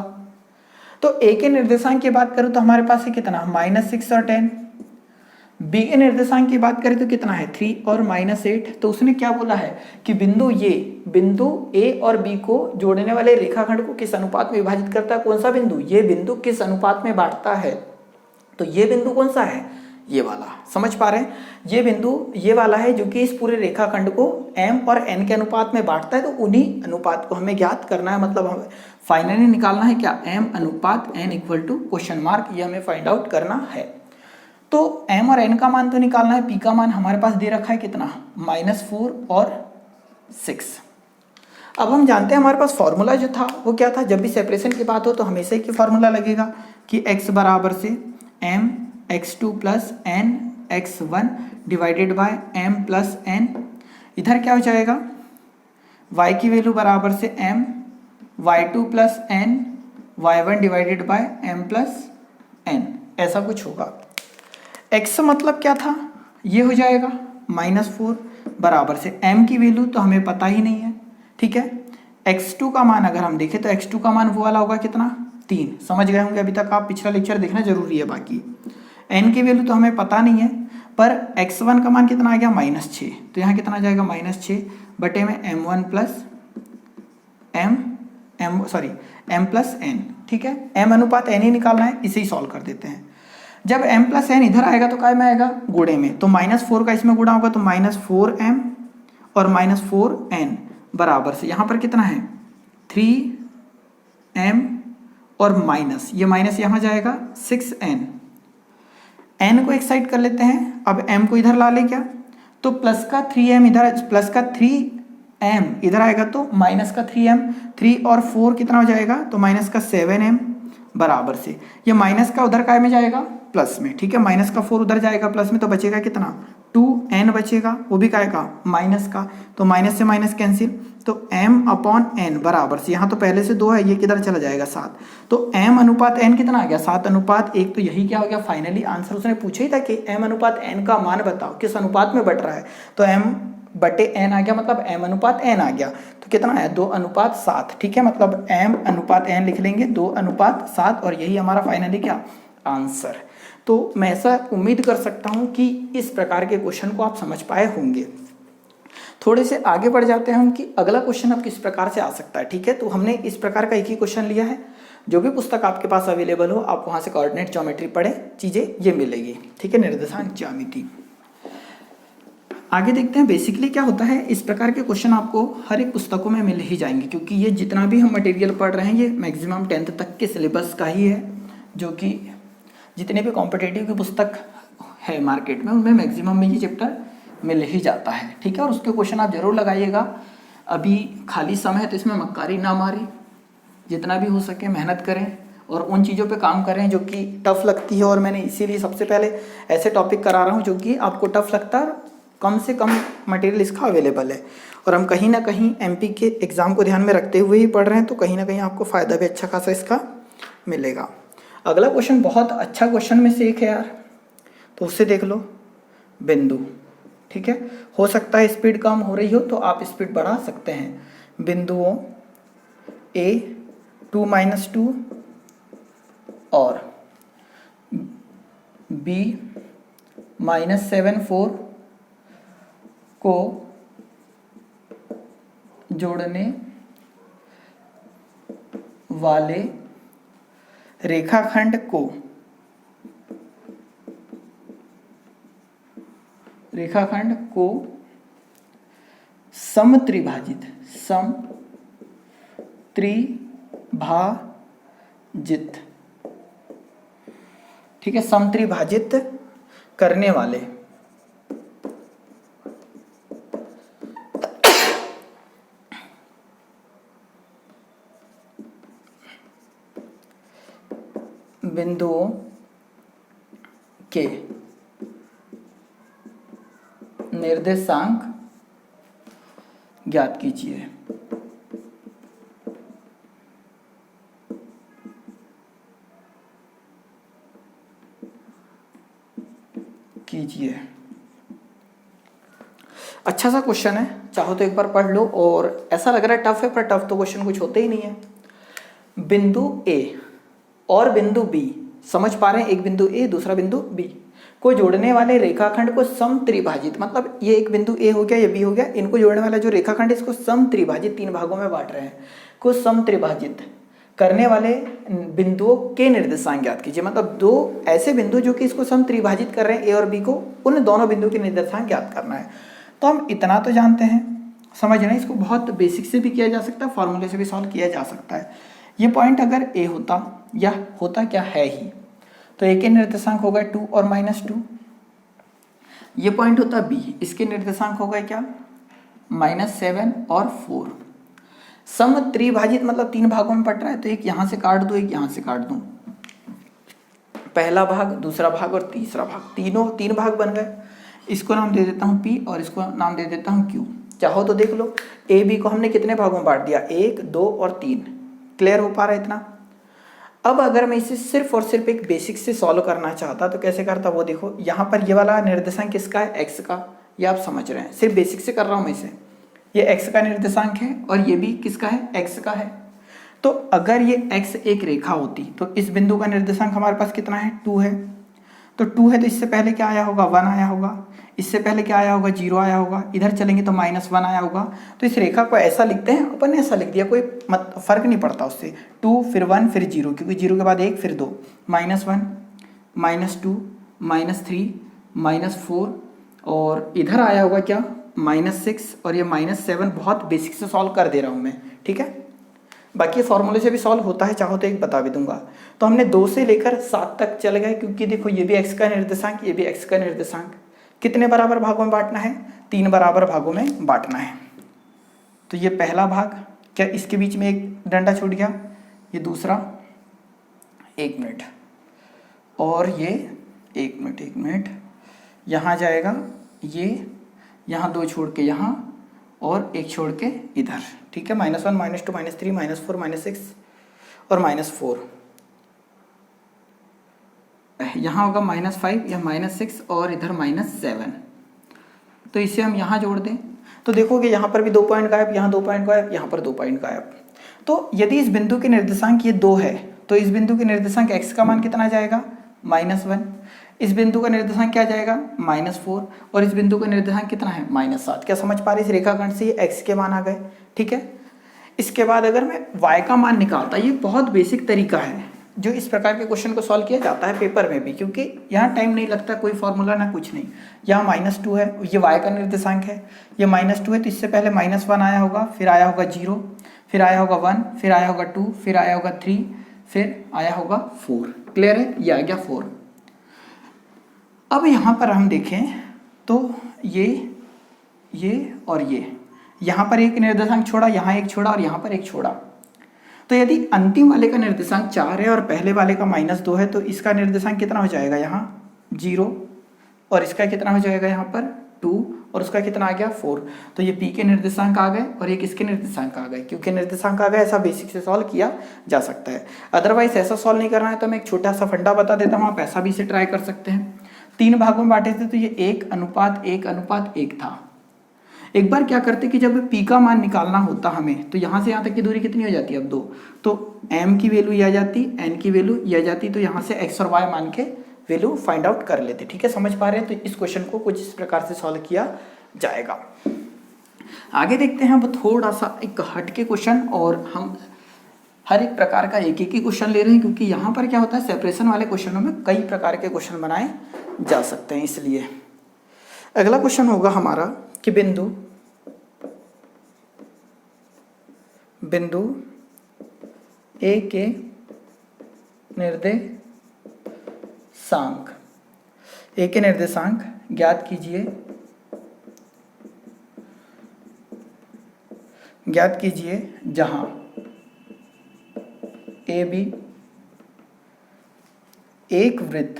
A: तो a के निर्देशांक की बात करूं तो हमारे पास है कितना, -6 और 10। b के निर्देशांक की बात करें तो कितना है, 3 और -8। तो उसने क्या बोला है कि बिंदु a और b को जोड़ने वाले रेखाखंड को किस अनुपात में विभाजित करता है, कौन सा बिंदु, ये बिंदु किस अनुपात में बांटता है। तो ये बिंदु कौन सा है, ये वाला, समझ पा रहे हैं। ये बिंदु ये वाला है जो कि इस पूरे रेखाखंड को m और n के अनुपात में बांटता है। तो उन्हीं अनुपात को हमें ज्ञात करना है, मतलब हमें फाइनली निकालना है क्या, m अनुपात n equal to question mark, ये हमें फाइंड आउट करना है। तो m और n का मान तो निकालना है, p का मान हमारे पास दे रखा है कितना, -4 और 6। अब हम जानते हैं हमारे पास फॉर्मूला जो था वो क्या था, जब भी सेपरेशन की बात हो तो हमेशा एक ही फॉर्मूला लगेगा कि x बराबर से m x2 plus n x1 divided by m plus n। इधर क्या हो जाएगा, y की वैल्यू बराबर से m y2 plus n y1 divided by m plus n, ऐसा कुछ होगा। x मतलब क्या था, ये हो जाएगा -4 बराबर से m की वैल्यू तो हमें पता ही नहीं है, ठीक है। x2 का मान अगर हम देखें तो x2 का मान वो वाला होगा कितना, 3। समझ गए होंगे अभी तक आप, पिछला लेक्चर देखना जरूरी है। बाकी n की वैल्यू तो हमें पता नहीं है, पर x1 का मान कितना आ गया, -6। तो यहाँ कितना आ जाएगा, -6 बटे में m1 plus m plus n, ठीक है। m अनुपात n ही निकालना है, इसे ही सॉल्व कर देते हैं। जब m प्लस n इधर आएगा तो काय में आएगा, गुणे में, तो -4 का इसमें गुणा होगा तो -4m और -4n बराबर से यहाँ पर कितना है 3m और माइनस, ये माइनस यहाँ जाएगा 6n। n को एक साइड कर लेते हैं, अब m को इधर ला ले क्या, तो प्लस का 3m इधर, प्लस का 3m इधर आएगा तो माइनस का 3m, 3 और 4 कितना हो जाएगा, तो माइनस का 7m बराबर से ये माइनस का उधर काय में जाएगा, प्लस में, ठीक है। माइनस का 4 उधर जाएगा प्लस में, तो बचेगा कितना, 2n बचेगा, वो भी काय का, माइनस का। तो माइनस से माइनस कैंसिल, तो m अपॉन n बराबर से, यहाँ तो पहले से 2 है, ये किधर चला जाएगा 7। तो m अनुपात n कितना आ गया, 7:1। तो यही क्या हो गया फाइनली आंसर। उसने पूछा ही था कि m अनुपात n का मान बताओ किस अनुपात में बट रहा है, तो m बटे n आ गया, मतलब m अनुपात n आ गया। तो कितना है, 2:7, ठीक है। मतलब m अनुपात n लिख लेंगे 2:7, और यही हमारा फाइनली क्या आंसर। तो मैं ऐसा उम्मीद कर सकता हूं कि इस प्रकार के क्वेश्चन को आप समझ पाए होंगे। थोड़े से आगे बढ़ जाते हैं हम कि अगला क्वेश्चन अब किस प्रकार से आ सकता है, ठीक है। तो हमने इस प्रकार का एक ही क्वेश्चन लिया है, जो भी पुस्तक आपके पास अवेलेबल हो आप वहां से कोऑर्डिनेट ज्योमेट्री पढ़े, चीजें ये मिलेगी, ठीक है, निर्देशांक ज्यामिति। आगे देखते हैं बेसिकली क्या होता है। इस प्रकार के क्वेश्चन आपको हर एक पुस्तकों में मिल ही जाएंगे, क्योंकि ये जितना भी हम मटेरियल पढ़ रहे हैं ये मैक्सिमम 10th तक के सिलेबस का ही है, जो कि जितने भी कॉम्पिटेटिव की पुस्तक है मार्केट में उनमें मैक्सिमम में ये चैप्टर मिल ही जाता है, ठीक है। और उसके क्वेश्चन आप जरूर लगाइएगा। अभी खाली समय है तो इसमें मक्कारी ना मारी, जितना भी हो सके मेहनत करें और उन चीज़ों पे काम करें जो कि टफ लगती है। और मैंने इसीलिए सबसे पहले ऐसे टॉपिक करा रहा हूँ जो कि आपको टफ लगता है, कम से कम मटेरियल इसका अवेलेबल है। और हम कहीं ना कहीं एमपी के एग्ज़ाम को ध्यान में रखते हुए ही पढ़ रहे हैं, तो कहीं ना कहीं आपको फ़ायदा भी अच्छा खासा इसका मिलेगा। अगला क्वेश्चन बहुत अच्छा क्वेश्चन में से एक है यार, तो उससे देख लो, बिंदु, ठीक है। हो सकता है स्पीड कम हो रही हो तो आप स्पीड बढ़ा सकते हैं। बिंदुओं A 2 और B -7 4 को जोड़ने वाले रेखाखंड को समत्रिभाजित ठीक है, समत्रिभाजित करने वाले बिंदुओं के निर्देशांक ज्ञात कीजिए। अच्छा सा क्वेश्चन है, चाहो तो एक बार पढ़ लो। और ऐसा लग रहा है टफ है, पर टफ तो क्वेश्चन कुछ होते ही नहीं है। बिंदु ए और बिंदु बी, समझ पा रहे हैं, एक बिंदु ए दूसरा बिंदु बी को जोड़ने वाले रेखाखंड को समत्रिभाजित, मतलब ये एक बिंदु ए हो गया, ये बी हो गया, इनको जोड़ने वाला जो रेखाखंड इसको समत्रिभाजित, 3 भागों में बांट रहे हैं, को समत्रिभाजित करने वाले बिंदुओं के निर्देशांक ज्ञात कीजिए। मतलब 2 ऐसे बिंदु जो कि इसको समत्रिभाजित कर रहे हैं ए और बी को, उन दोनों बिंदु के निर्देशांक ज्ञात करना है। तो हम इतना तो जानते हैं, समझ रहे हैं, इसको बहुत बेसिक से भी किया जा सकता है, फॉर्मूले से भी सॉल्व किया जा सकता है। ये पॉइंट अगर ए होता, या होता क्या है ही, तो ए के निर्देशांक होगा 2 और -2। ये पॉइंट होता बी, इसके निर्देशांक होगा क्या, -7 और 4। समत्रिभाजित मतलब 3 भागों में बट रहा है, तो एक यहाँ से काट दूँ, एक यहाँ से काट दूँ, पहला भाग, दूसरा भाग और तीसरा भाग, तीनों 3 भाग बन गए। इसको नाम दे देता हूँ P और इसको नाम दे देता हूँ Q। चाहो तो देख लो, ए बी को हमने कितने भागों में बांट दिया, 1, 2 और 3। क्लियर हो पा रहा है इतना। अब अगर मैं इसे सिर्फ और सिर्फ एक बेसिक से सॉल्व करना चाहता तो कैसे करता, वो देखो, यहाँ पर ये वाला निर्देशांक किसका है, x का, ये आप समझ रहे हैं, सिर्फ बेसिक से कर रहा हूँ मैं इसे। ये x का निर्देशांक है और ये भी किसका है, x का है। तो अगर ये x एक रेखा होती तो इस बिंदु का निर्देशांक हमारे पास कितना है, 2 है। तो 2 है तो इससे पहले क्या आया होगा, 1 आया होगा, इससे पहले क्या आया होगा, 0 आया होगा, इधर चलेंगे तो -1 आया होगा। तो इस रेखा को ऐसा लिखते हैं, अपन ने ऐसा लिख दिया, कोई फर्क नहीं पड़ता उससे, 2 फिर 1 फिर 0, क्योंकि 0 के बाद 1 फिर 2, -1 -2 -3 -4, और इधर आया होगा क्या, -6 और ये -7। बहुत बेसिक से सॉल्व कर दे रहा हूँ मैं, ठीक है। बाकी फॉर्मूले से भी सॉल्व होता है, चाहो तो एक बता भी दूंगा। तो हमने 2 से लेकर 7 तक चल गए, क्योंकि देखो ये भी x का निर्देशांक, ये भी x का निर्देशांक। कितने बराबर भागों में बांटना है, 3 बराबर भागों में बांटना है। तो ये पहला भाग, क्या इसके बीच में एक डंडा छूट गया, ये दूसरा, 1 मिनट, और ये 1 मिनट, यहाँ जाएगा ये, यहाँ 2 छोड़ के यहाँ, और 1 छोड़ के इधर, ठीक है। -1 -2 -3 -4 -6 और -4, यहाँ होगा -5 या -6 और इधर -7। तो इसे हम यहाँ जोड़ दें तो देखोगे यहाँ पर भी 2 पॉइंट गायब, यहाँ 2 पॉइंट गायब, यहाँ पर 2 पॉइंट गायब। तो यदि इस बिंदु के निर्देशांक ये 2 है तो इस बिंदु के निर्देशांक x का मान कितना जाएगा, -1। इस बिंदु का निर्देशांक क्या जाएगा, -4, और इस बिंदु का निर्देशांक कितना है, -7। क्या समझ पा रहे, इस रेखाखंड से ये x के मान आ गए, ठीक है। इसके बाद अगर मैं y का मान निकालता, ये बहुत बेसिक तरीका है जो इस प्रकार के क्वेश्चन को सॉल्व किया जाता है पेपर में भी, क्योंकि यहाँ टाइम नहीं लगता, कोई फॉर्मूला ना कुछ नहीं। यहाँ -2 है, ये y का निर्देशांक है, ये -2 है, तो इससे पहले -1 आया होगा, फिर आया होगा 0, फिर आया होगा 1, फिर आया होगा 2, फिर आया होगा 3, फिर आया होगा 4। क्लियर है, ये आ गया 4। अब यहाँ पर हम देखें तो ये और ये, यहाँ पर एक निर्देशांक छोड़ा, यहाँ एक छोड़ा और यहाँ पर एक छोड़ा। तो यदि अंतिम वाले का निर्देशांक 4 है और पहले वाले का -2 है तो इसका निर्देशांक कितना हो जाएगा, यहाँ 0, और इसका कितना हो जाएगा यहाँ पर 2, और उसका कितना आ गया 4। तो ये P के निर्देशांक आ गए और ये किसके निर्देशांक आ गए, Q के निर्देशांक आ गए। ऐसा बेसिक से सॉल्व किया जा सकता है। अदरवाइज ऐसा सॉल्व नहीं करना है तो मैं एक छोटा सा फंडा बता देता हूँ, आप ऐसा भी इसे ट्राई कर सकते हैं। 3 भागों में बांटे थे तो ये 1:1:1 था। एक बार क्या करते कि जब P का मान निकालना होता हमें तो यहाँ से यहाँ तक की दूरी कितनी हो जाती है, अब 2, तो M की वैल्यू ये आ जाती, N की वैल्यू ये आ जाती, तो यहाँ से X और Y मान के वैल्यू फाइंड आउट कर लेते, ठीक है। समझ पा रहे हैं, तो इस क्वेश्चन को कुछ इस प्रकार से सॉल्व किया जाएगा। आगे देखते हैं अब थोड़ा सा एक हटके क्वेश्चन, और हम हर एक प्रकार का एक ही क्वेश्चन ले रहे हैं, क्योंकि यहाँ पर क्या होता है, सेपरेशन वाले क्वेश्चनों में कई प्रकार के क्वेश्चन बनाए जा सकते हैं। इसलिए अगला क्वेश्चन होगा हमारा कि बिंदु ए के निर्देशांक ज्ञात कीजिए जहां AB एक वृत्त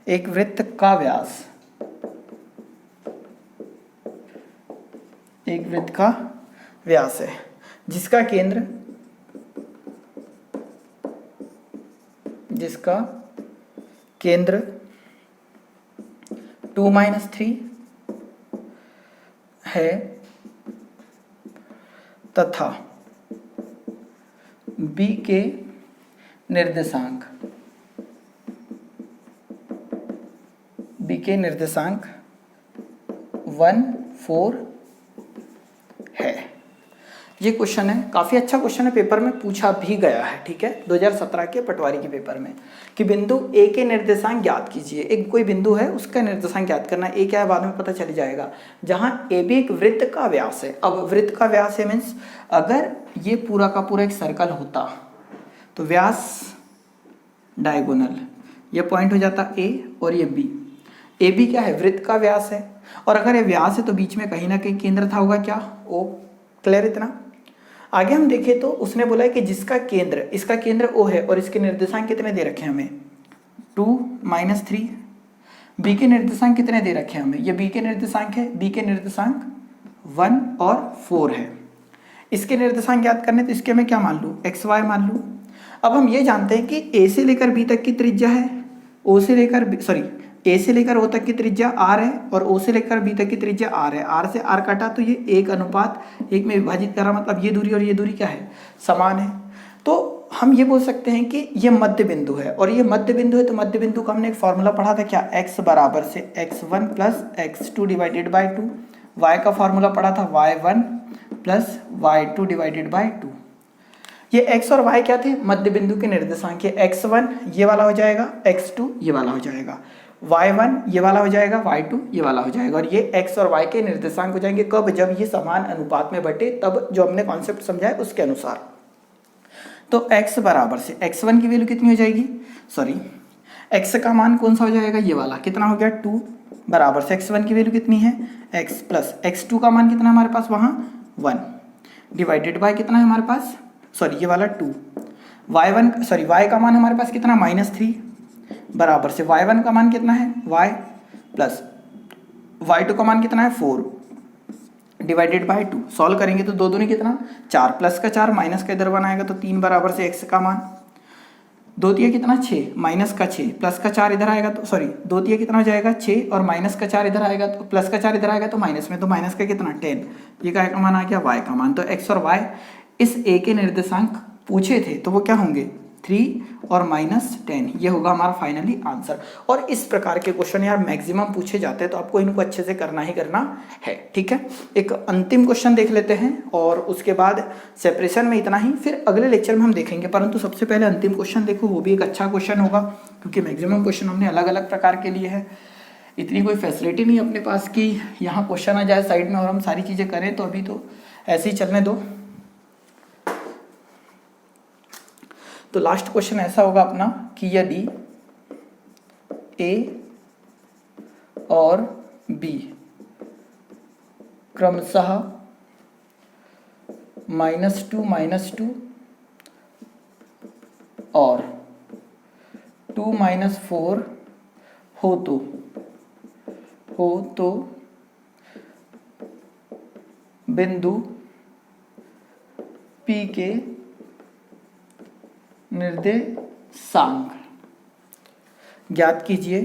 A: एक वृत्त का व्यास, एक वृत्त का व्यास है जिसका केंद्र 2-3 है तथा b के निर्देशांक 1, 4 है। ये क्वेश्चन है, काफ़ी अच्छा क्वेश्चन है, पेपर में पूछा भी गया है, ठीक है, 2017 के पटवारी के पेपर में, कि बिंदु ए के निर्देशांक ज्ञात कीजिए। एक कोई बिंदु है, उसका निर्देशांक ज्ञात करना, ए क्या है बाद में पता चल जाएगा, जहां ए भी एक वृत्त का व्यास है। अब वृत्त का व्यास है मीन्स अगर ये पूरा का पूरा एक सर्कल होता तो व्यास डायगोनल, ये पॉइंट हो जाता ए और ये बी। ए बी क्या है, वृत्त का व्यास है, और अगर ये व्यास है तो बीच में कहीं ना कहीं केंद्र था, होगा क्या, ओ। क्लियर इतना? आगे हम देखें तो उसने बोला है कि जिसका केंद्र, इसका केंद्र ओ है और इसके निर्देशांक कितने दे रखे हैं हमें, 2-3। बी के निर्देशांक कितने दे रखे हैं हमें, ये बी के निर्देशांक है, बी के निर्देशांक 1 और 4 है। इसके निर्देशांक ज्ञात करने तो इसके मैं क्या मान लूँ, एक्स वाई मान लूँ। अब हम ये जानते हैं कि ए से लेकर बी तक की त्रिज्या है, ए से लेकर ओ तक की त्रिज्या आर है और ओ से लेकर बी तक की त्रिज्या आर है। आर से आर काटा तो ये 1:1 में विभाजित करा, मतलब ये दूरी और ये दूरी क्या है, समान है। तो हम ये बोल सकते हैं कि ये मध्य बिंदु है, और ये मध्य बिंदु है तो मध्य बिंदु का हमने एक फॉर्मूला पढ़ा था क्या, x बराबर से x1 plus x2 divided by 2। y का फॉर्मूला पढ़ा था y1 plus y2 divided by 2। ये x और y क्या थे, मध्य बिंदु के निर्देशांक। ये x1 ये वाला हो जाएगा, x2 ये वाला हो जाएगा, y1 ये वाला हो जाएगा, y2 ये वाला हो जाएगा, और ये x और y के निर्देशांक हो जाएंगे कब, जब ये समान अनुपात में बटे, तब जो हमने कॉन्सेप्ट समझा है उसके अनुसार। तो x बराबर से x1 की वैल्यू कितनी हो जाएगी, x का मान कौन सा हो जाएगा, ये वाला, कितना हो गया 2, बराबर से x1 की वैल्यू कितनी है x प्लस x2 का मान कितना हमारे पास वहाँ 1 डिवाइडेड बाय कितना है हमारे पास, ये वाला 2, y का मान हमारे पास कितना -3, बराबर से y1 का मान कितना है y प्लस y2 का मान कितना है 4 डिवाइडेड बाय 2। सॉल्व करेंगे तो 2 दूनी कितना 4, प्लस का 4 माइनस का इधर बनाएगा तो 3, बराबर से x का मान 2 दिया कितना 6, माइनस का 6 प्लस का 4 इधर आएगा तो 2 दिया कितना हो जाएगा 6, और माइनस का 4 इधर आएगा तो प्लस का 4 इधर आएगा तो माइनस में, तो माइनस का कितना 10, ये काय का मान आ गया y का मान। तो x और y इस a के निर्देशांक पूछे थे तो वो क्या होंगे 3 और -10, ये होगा हमारा फाइनली आंसर। और इस प्रकार के क्वेश्चन यार मैक्सिमम पूछे जाते हैं, तो आपको इनको अच्छे से करना ही करना है, ठीक है। एक अंतिम क्वेश्चन देख लेते हैं और उसके बाद सेपरेशन में इतना ही, फिर अगले लेक्चर में हम देखेंगे, परंतु सबसे पहले अंतिम क्वेश्चन देखो, वो भी एक अच्छा क्वेश्चन होगा क्योंकि मैक्सिमम क्वेश्चन हमने अलग अलग प्रकार के लिए है। इतनी कोई फैसिलिटी नहीं अपने पास कि यहाँ क्वेश्चन आ जाए साइड में और हम सारी चीज़ें करें, तो अभी तो ऐसे ही चलने दो। तो लास्ट क्वेश्चन ऐसा होगा अपना कि यदि ए और बी क्रमशः -2 और 2 - 4 हो तो बिंदु P के निर्देशांक ज्ञात कीजिए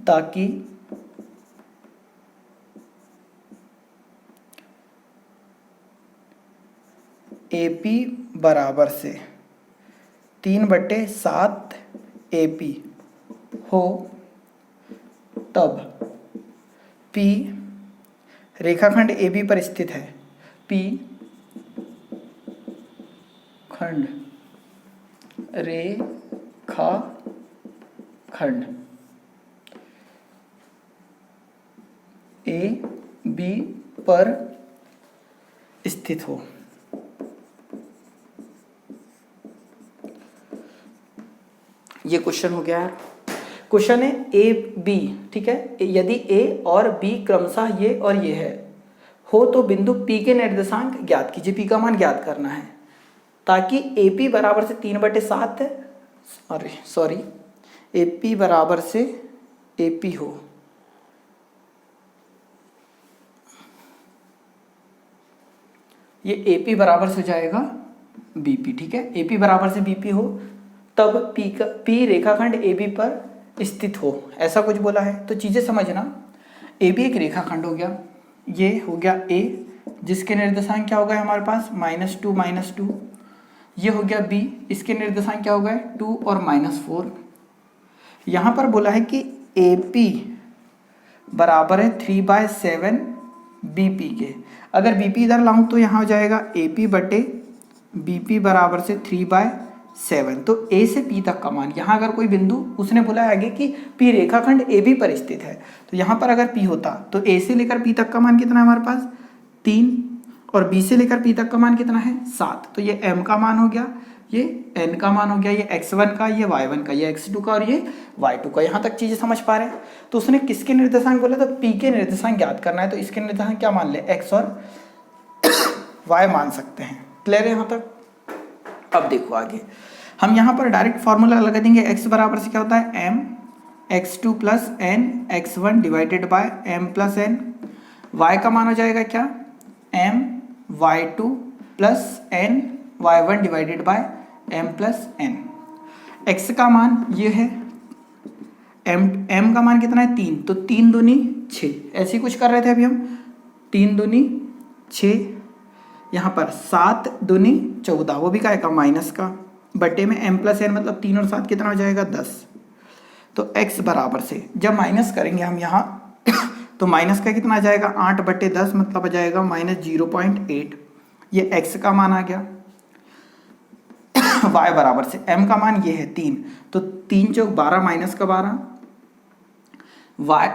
A: ताकि AP बराबर से 3/7 AP हो, तब P रेखाखंड AB पर स्थित है, P खंड रेखाखंड AB पर स्थित हो। ये क्वेश्चन हो गया है। क्वेश्चन है ए बी, ठीक है, यदि ए और बी क्रमशः ये और ये है हो तो बिंदु P के निर्देशांक ज्ञात कीजिए। P का मान ज्ञात करना है। ताकि AP बराबर से 3/7 सॉरी AP बराबर से AP हो, ये AP बराबर से हो जाएगा BP, ठीक है। AP बराबर से BP हो तब P रेखाखंड AB पर स्थित हो, ऐसा कुछ बोला है। तो चीज़ें समझना, AB एक रेखाखंड हो गया, ये हो गया A जिसके निर्देशांक क्या हो गए हमारे पास -2 -2, ये हो गया B, इसके निर्देशांक क्या हो गए 2 और -4। यहाँ पर बोला है कि AP बराबर है 3/7 BP के। अगर BP इधर लाऊं तो यहाँ हो जाएगा AP बटे BP बराबर से 3/7। तो A से P तक का मान, यहाँ अगर कोई बिंदु उसने बोला है आगे कि P रेखाखंड AB पर स्थित है, तो यहाँ पर अगर P होता तो A से लेकर P तक का मान कितना है हमारे पास 3, और B से लेकर P तक का मान कितना है 7। तो ये M का मान हो गया, ये N का मान हो गया, ये x1 का, ये y1 का, ये x2 का और ये y2 का। यहाँ तक चीज़ें समझ पा रहे हैं। तो उसने किसके निर्देशांक बोला, तो P के निर्देशांक ज्ञात करना है, तो इसके निर्देशांक क्या मान ले x और y मान सकते हैं। क्लियर है यहाँ तक। अब देखो आगे हम यहाँ पर डायरेक्ट फॉर्मूला लगा देंगे। x बराबर से क्या होता है m x2 plus n x1 divided by m plus n। y का मान हो जाएगा क्या m y2 plus n y1 divided by m plus n। x का मान ये है, m का मान कितना है 3, तो 3 दूनी 6, ऐसे ही कुछ कर रहे थे अभी हम, 3 दूनी 6, यहाँ पर 7 दूनी 14, वो भी क्या है माइनस का, बटे में m प्लस n मतलब 3 और 7 कितना हो जाएगा 10। तो x बराबर से जब माइनस करेंगे हम यहाँ तो माइनस का कितना आ जाएगा 8/10 मतलब आ जाएगा -0.8, ये x का मान आ गया। y बराबर से m का मान ये है 3, तो 3 चौक 12 माइनस का 12, y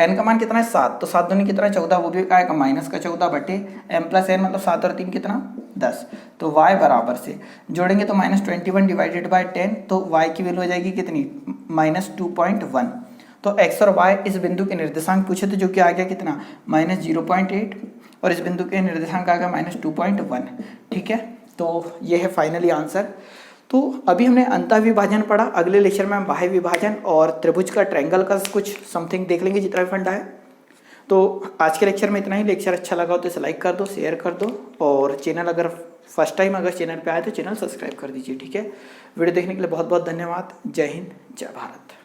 A: n का मान कितना है 7, तो 7 दूनी कितना है 14, वो भी आएगा माइनस का 14 बटे m प्लस n मतलब 7 और 3 कितना 10। तो y बराबर से जोड़ेंगे तो -21 डिवाइडेड बाय 10, तो y की वैल्यू हो जाएगी कितनी -2.1। तो x और y इस बिंदु के निर्देशांक पूछे थे, जो कि आ गया कितना -0.8, और इस बिंदु के निर्देशांक आ गया -2.1, ठीक है। तो ये है फाइनली आंसर। तो अभी हमने अंतःविभाजन पढ़ा, अगले लेक्चर में हम बाह्य विभाजन और त्रिभुज का ट्रायंगल का कुछ समथिंग देख लेंगे जितना भी फंडा है। तो आज के लेक्चर में इतना ही। लेक्चर अच्छा लगा हो तो इसे लाइक कर दो, शेयर कर दो, और चैनल अगर फर्स्ट टाइम अगर चैनल पे आए तो चैनल सब्सक्राइब कर दीजिए, ठीक है। वीडियो देखने के लिए बहुत बहुत धन्यवाद। जय हिंद, जय भारत।